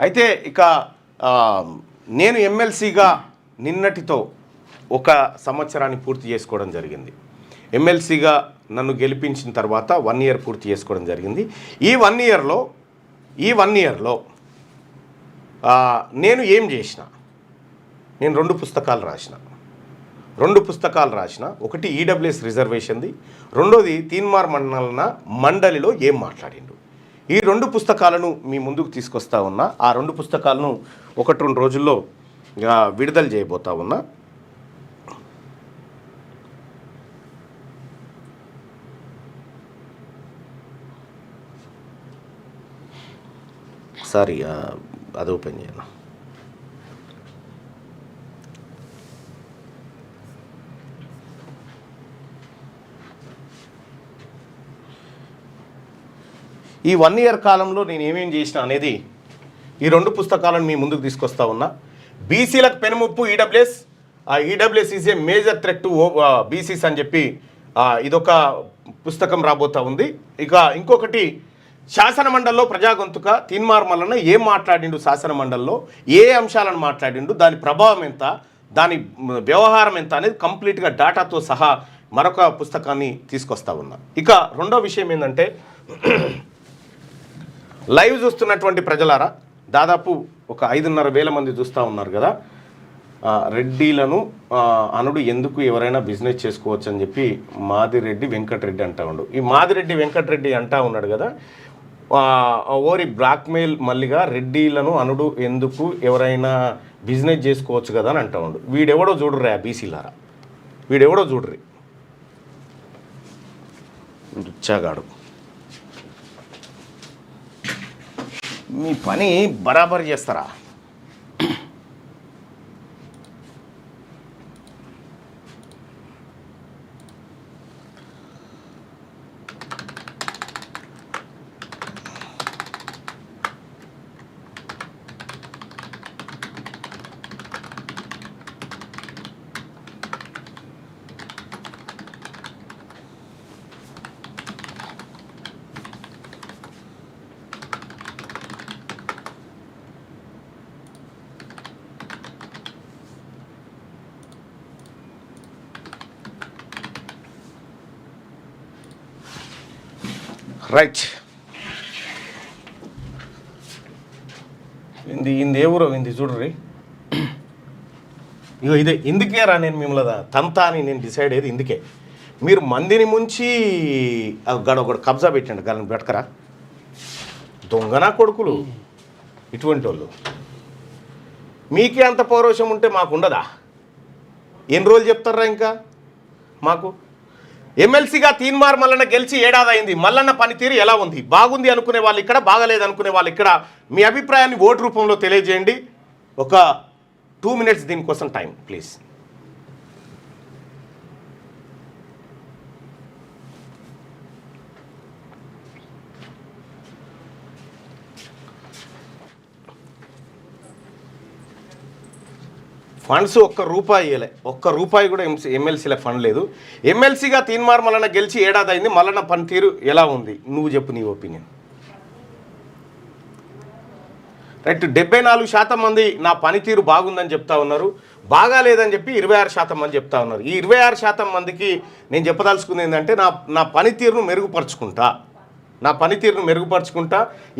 అయితే ఇక నేను ఎమ్మెల్సీగా నిన్నటితో 1 సంవత్సరాన్ని పూర్తి చేసుకోవడం జరిగింది. ఎమ్మెల్సీగా నన్ను గెలిపించిన తర్వాత 1 ఇయర్ పూర్తి చేసుకోవడం జరిగింది. ఈ 1 ఇయర్లో నేను ఏం చేసిన, నేను 2 పుస్తకాలు రాసిన. ఒకటి ఈడబ్ల్యూఎస్ రిజర్వేషన్ది, రెండోది తీన్మార్ మండలిలో ఏం మాట్లాడిండు. ఈ 2 పుస్తకాలను మీ ముందుకు తీసుకొస్తా ఉన్నా. ఆ 2 పుస్తకాలను 1-2 రోజుల్లో విడుదల చేయబోతా ఉన్నా. సారీ, అది ఓపెన్ చేయను. ఈ 1 ఇయర్ కాలంలో నేను ఏమేం చేసిన అనేది ఈ 2 పుస్తకాలను మీ ముందుకు తీసుకొస్తా ఉన్నా. బీసీలకు పెనుముప్పు EWS is a major threat to BCs అని చెప్పి ఇదొక పుస్తకం రాబోతా ఉంది. ఇక ఇంకొకటి శాసనమండలిలో ప్రజాగొంతుక తీన్మార్ మల్లన్న ఏం మాట్లాడిండు, శాసనమండలిలో ఏ అంశాలను మాట్లాడిండు, దాని ప్రభావం ఎంత, దాని వ్యవహారం ఎంత అనేది కంప్లీట్గా డాటాతో సహా మరొక పుస్తకాన్ని తీసుకొస్తా ఉన్నా. ఇక రెండో విషయం ఏంటంటే, లైవ్ చూస్తున్నటువంటి ప్రజలారా, దాదాపు ఒక 5,500 మంది చూస్తూ ఉన్నారు కదా. రెడ్డిలను అనుడు ఎందుకు ఎవరైనా బిజినెస్ చేసుకోవచ్చు అని చెప్పి మాదిరెడ్డి వెంకటరెడ్డి అంటా ఉండు. ఈ మాదిరెడ్డి వెంకటరెడ్డి అంటా ఉన్నాడు కదా, ఓరి బ్లాక్మెయిల్ మళ్ళీగా రెడ్డిలను అనుడు ఎందుకు ఎవరైనా బిజినెస్ చేసుకోవచ్చు కదా అని అంటా ఉండు. వీడెవడో చూడరా బీసీలారా, వీడెవడో చూడరి, రుచ్చాగాడు. మీ పని బరాబర్ చేస్తారా? రైట్, ఇంది ఏ ఊరో ఇంది చూడ్రి. ఇగో ఇదే, ఇందుకే రా నేను మిమ్మల్ని తంతా అని నేను డిసైడ్ అయ్యేది ఇందుకే. మీరు మందిని ముంచి ఒకడు కబ్జా పెట్టండి, గలని పెట్టకరా దొంగనా కొడుకులు ఇటువంటి వాళ్ళు. మీకే అంత పౌరోషం ఉంటే మాకు ఉండదా? ఎన్ని రోజులు చెప్తారా ఇంకా మాకు? ఎమ్మెల్సీగా తీన్మార్ మల్లన్న గెలిచి 1 ఏడాది అయింది. మల్లన్న పనితీరు ఎలా ఉంది? బాగుంది అనుకునే వాళ్ళు ఇక్కడ, బాగలేదు అనుకునే వాళ్ళు ఇక్కడ. మీ అభిప్రాయాన్ని ఓటు రూపంలో తెలియజేయండి. ఒక 2 minutes దీనికోసం టైం ప్లీజ్. ఫండ్స్ ఒక్క రూపాయి ఇవ్వలే, ఒక్క రూపాయి కూడా ఎమ్మెల్సీలకు ఫండ్ లేదు. ఎమ్మెల్సీగా తీన్మార్ మల్లన్న గెలిచి 1 ఏడాది అయింది. మల్లన్న పనితీరు ఎలా ఉంది? నువ్వు చెప్పు నీ ఒపీనియన్. రైట్, 74% మంది నా పనితీరు బాగుందని చెప్తా ఉన్నారు. బాగాలేదని చెప్పి 26% మంది చెప్తా ఉన్నారు. ఈ 26% మందికి నేను చెప్పదలుచుకుంది ఏంటంటే, నా పనితీరును మెరుగుపరుచుకుంటా,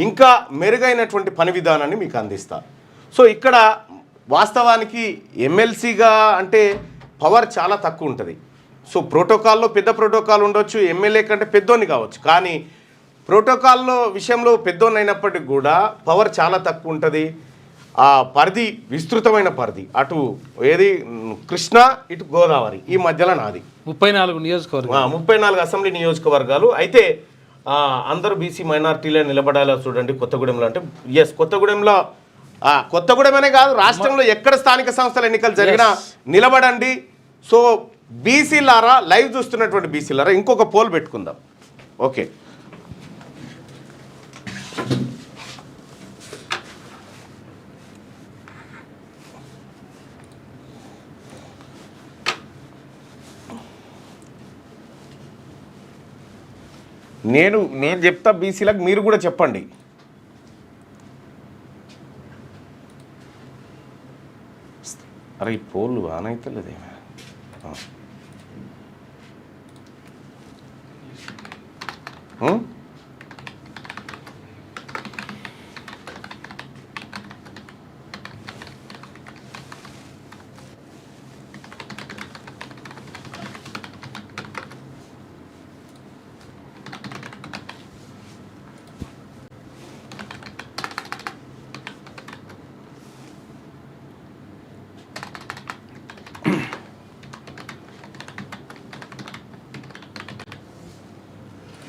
ఇంకా మెరుగైనటువంటి పని విధానాన్ని మీకు అందిస్తా. సో ఇక్కడ వాస్తవానికి ఎమ్మెల్సీగా అంటే పవర్ చాలా తక్కువ ఉంటుంది. సో ప్రోటోకాల్లో పెద్ద ప్రోటోకాల్ ఉండొచ్చు, ఎమ్మెల్యే కంటే పెద్దోని కావచ్చు, కానీ ప్రోటోకాల్లో విషయంలో పెద్దోని అయినప్పటికీ కూడా పవర్ చాలా తక్కువ ఉంటుంది. ఆ పరిధి విస్తృతమైన పరిధి, అటు ఏది కృష్ణా, ఇటు గోదావరి, ఈ మధ్యలో నాది 34 నియోజకవర్గాలు, 34 అసెంబ్లీ నియోజకవర్గాలు. అయితే అందరూ బీసీ మైనారిటీలే నిలబడాలో చూడండి. కొత్తగూడెంలో అంటే ఎస్, కొత్తగూడెమనే కాదు, రాష్ట్రంలో ఎక్కడ స్థానిక సంస్థల ఎన్నికలు జరిగినా నిలబడండి. సో బీసీలారా, లైవ్ చూస్తున్నటువంటి బీసీలారా, ఇంకొక పోల్ పెట్టుకుందాం. ఓకే, నేను చెప్తా బీసీలకు, మీరు కూడా చెప్పండి. అరే ఈ పోళ్ళు ఆనైతలేదే.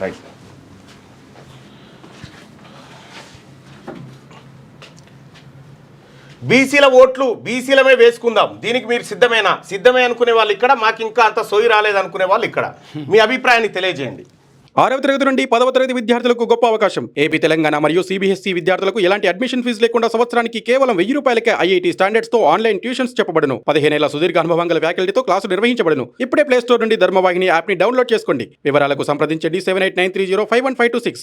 రైట్. బీసీల ఓట్లు బీసీలమే వేసుకుందాం, దీనికి మీరు సిద్ధమే అనుకునే వాళ్ళు ఇక్కడ, మాకు ఇంకా అంత సోయి రాలేదనుకునే వాళ్ళు ఇక్కడ. మీ అభిప్రాయాన్ని తెలియజేయండి. 6వ తరగతి నుండి 10వ తరగతి విద్యార్థులకు గొప్ప అవకాశం. ఏపీ, తెలంగాణ మరియు సిబిఎస్ఈ విద్యార్థులకు ఎలాంటి అడ్మిషన్ ఫీజు లేకుండా సంవత్సరానికి కేవలం 1000 రూపాయలకే ఐఐటీ స్టాండర్డ్స్ తో ఆన్లైన్ ట్యూషన్స్ చెప్పబడును. 15 ఏళ్ల సుదీర్ఘ అనుభవం గల ఫ్యాకల్టీతో క్లాసులు నిర్వహించబడును. ఇప్పుడే ప్లే స్టోర్ నుండి ధర్మవాహిని యాప్ ని డౌన్లోడ్ చేసుకోండి. వివరాలకు సంప్రదించండి 7893051526.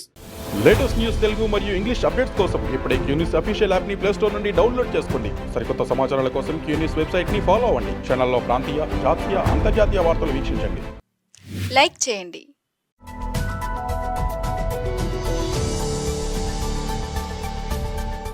లేటెస్ట్ న్యూస్ తెలుగు మరియు ఇంగ్లీష్ అప్డేట్స్ కోసం ఇప్పుడే క్యూన్యూస్ అఫీషియల్ యాప్ ని ప్లే స్టోర్ నుండి డౌన్లోడ్ చేసుకోండి. సరికొత్త సమాచారాల కోసం క్యూన్యూస్ వెబ్సైట్ ని ఫాలో అవ్వండి. ఛానల్లో ప్రాంతీయ, జాతీయ, అంతర్జాతీయ వార్తలు వీక్షించండి. లైక్ చేయండి.